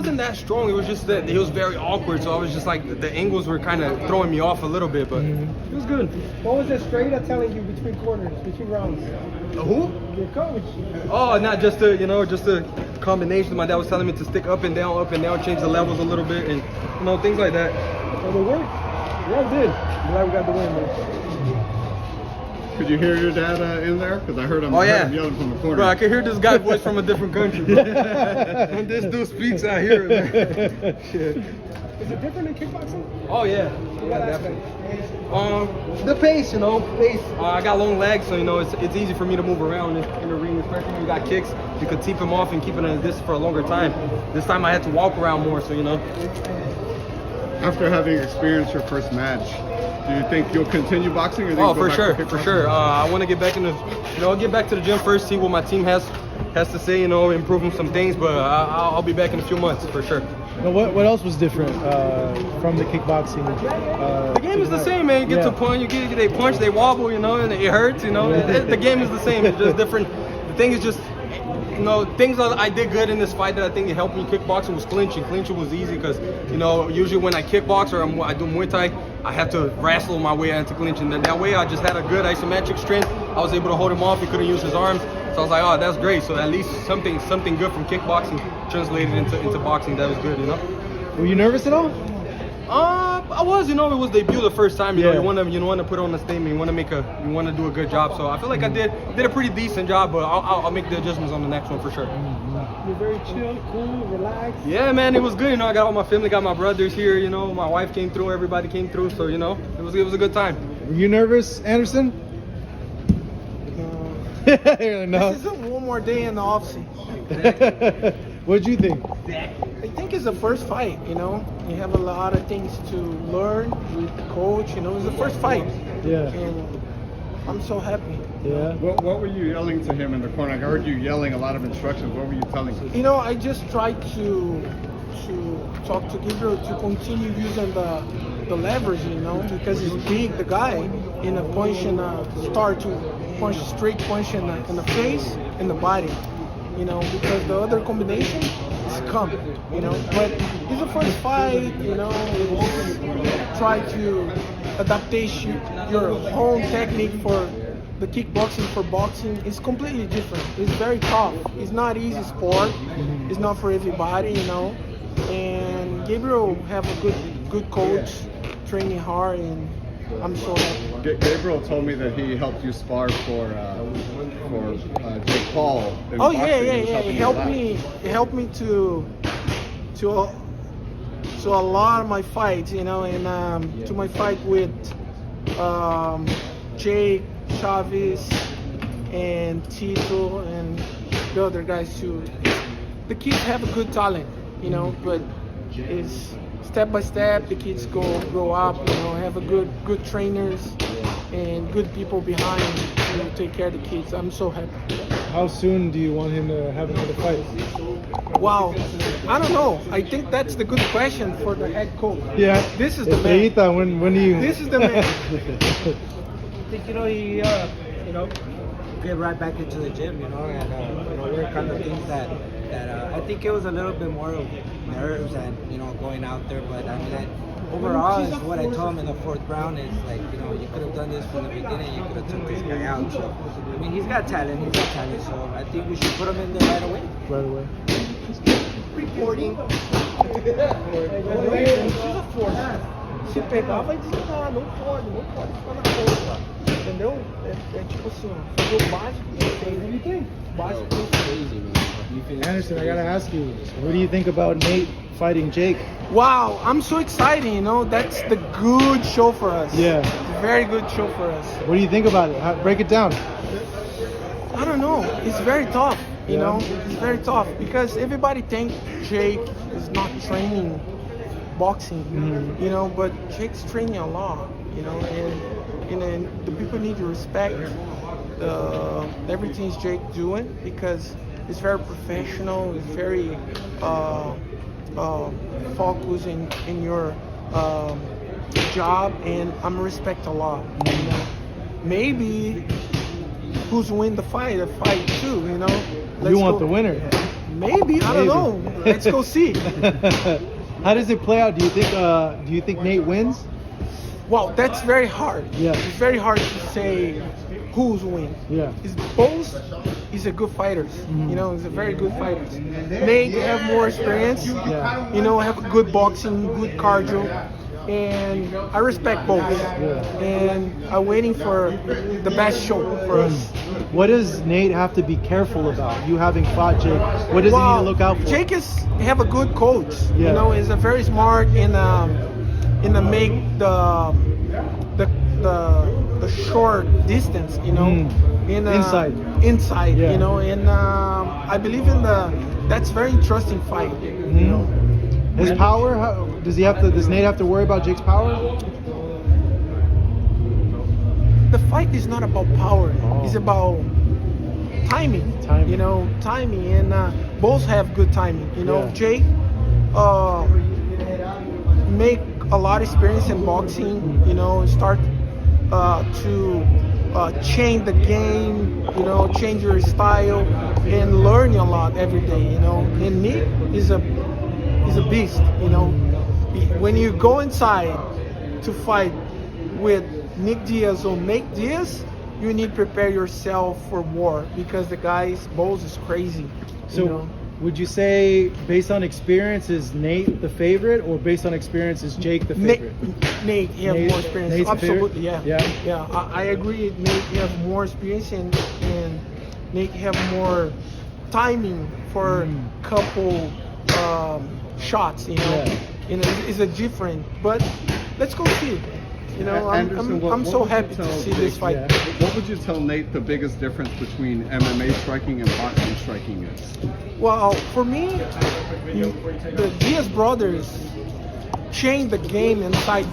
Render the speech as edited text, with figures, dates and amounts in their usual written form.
wasn't that strong. It was just that he was very awkward. So I was just like, the angles were kind of throwing me off a little bit, but it was good. What was the strainer telling you between quarters, between rounds? Who? Your coach. Oh, not just just a combination. My dad was telling me to stick up and down, change the levels a little bit, and things like that. So it worked? Yeah, it did. I'm glad we got the win, man. Could you hear your dad in there? Because I heard him, yelling from the corner. Bro, I can hear this guy voice from a different country, bro. When this dude speaks, I hear it, man. Shit. Is it different in kickboxing? Oh, yeah. Yeah, definitely. The pace, pace. I got long legs, so, it's easy for me to move around in the ring, especially when you got kicks. You could keep them off and keep it in this for a longer time. This time I had to walk around more, so, After having experienced your first match, do you think you'll continue boxing? Or for sure. I want to get back get back to the gym first, see what my team has to say, improve some things, but I'll be back in a few months for sure. Now, what else was different from the kickboxing? The game is the same, man. You get to punch, they punch, they wobble, and it hurts, The game is the same. It's just different. The thing is just, things that I did good in this fight that I think it helped me kickboxing was clinching. Clinching was easy because, usually when I kickbox or I do Muay Thai, I have to wrestle my way into clinching. And that way I just had a good isometric strength. I was able to hold him off. He couldn't use his arms. So I was like, oh, that's great. So at least something good from kickboxing translated into boxing. That was good, Were you nervous at all? I was, it was debut the first time. You want to put on a statement. You want to do a good job. So I feel like I did a pretty decent job, but I'll make the adjustments on the next one for sure. You're very chill, cool, relaxed. Yeah, man, it was good. I got all my family, got my brothers here. My wife came through, everybody came through. So it was a good time. Were you nervous, Anderson? No. This is one more day in the offseason. What'd you think? I think it's the first fight, You have a lot of things to learn with the coach, It's the first fight. Yeah. And I'm so happy. Yeah. What were you yelling to him in the corner? I heard you yelling a lot of instructions. What were you telling him? I just tried to talk to Gabriel to continue using the leverage, because he's big, the guy, in a punch and start to punch, straight punch in the face and the body, because the other combination is coming, But it's the first fight, try to adaptation your own technique for the kickboxing for boxing is completely different. It's very tough. It's not easy sport. It's not for everybody, And Gabriel have a good coach, training hard, and I'm so happy. Gabriel told me that he helped you spar for Jake Paul. Oh yeah. He helped me to a lot of my fights, and to my fight with Jake, Chavez, and Tito, and the other guys too. The kids have a good talent, but it's step by step. The kids grow up, have a good trainers and good people behind to take care of the kids. I'm so happy. How soon do you want him to have another fight? Wow, I don't know. I think that's the good question for the head coach. Yeah. This is the man. When do you? This is the man. I think he get right back into the gym, and work on the things that I think it was a little bit more of nerves and going out there, but I mean overall is what I told him in the fourth round is like you could have done this from the beginning, you could have took this guy out. So I mean he's got talent, so I think we should put him in there right away. Right away. Reporting. Se pegar vai desligar, não pode ficar na força, entendeu? É tipo assim, ó, o básico ele tem, básico. Anderson, I gotta ask you, what do you think about Nate fighting Jake? Wow, I'm so excited, That's the good show for us. Yeah. It's a very good show for us. What do you think about it? Break it down. I don't know. It's very tough, you know? It's very tough because everybody thinks Jake is not training boxing, but Jake's training a lot, and the people need to respect everything Jake doing because it's very professional, it's very focused in your job, and I'm respect a lot. Maybe who's win the fight too, You want the winner. Maybe, I don't know. Let's go see. How does it play out? Do you think Nate wins? Well, that's very hard. Yeah. It's very hard to say who's win. Yeah. It's both. He's a good fighter. You know, he's a very good fighter. Nate have more experience. Yeah. You know, have good boxing, good cardio, and I respect both. And I'm waiting for the best show for us. What does Nate have to be careful about? You having fought Jake, what does he need to look out for? Jake have a good coach. Yeah. You know, he's a very smart in the make the short distance. You know, in inside. Yeah. You know, and I believe in that's very interesting fight. You know, His power? Does Nate have to worry about Jake's power? the fight is not about power. It's about timing. You know, timing, and both have good timing. You know, Jake make a lot of experience in boxing. You know, start to change the game. You know, change your style and learn a lot every day. You know, and Nick is a beast. You know, when you go inside to fight with Nate Diaz or Nate Diaz, you need to prepare yourself for war because the guy's balls is crazy. So, you know? would you say, based on experience, is Nate the favorite, or based on experience, is Jake the favorite? Nate have more experience. Nate's Absolutely, favorite? yeah. I agree. Nate have more experience and Nate have more timing for couple shots. You know, you know, it's a different. But let's go see. You know, Anderson, I'm so happy to see this fight. What would you tell Nate the biggest difference between MMA striking and boxing striking is? Well, for me, the Diaz brothers changed the game inside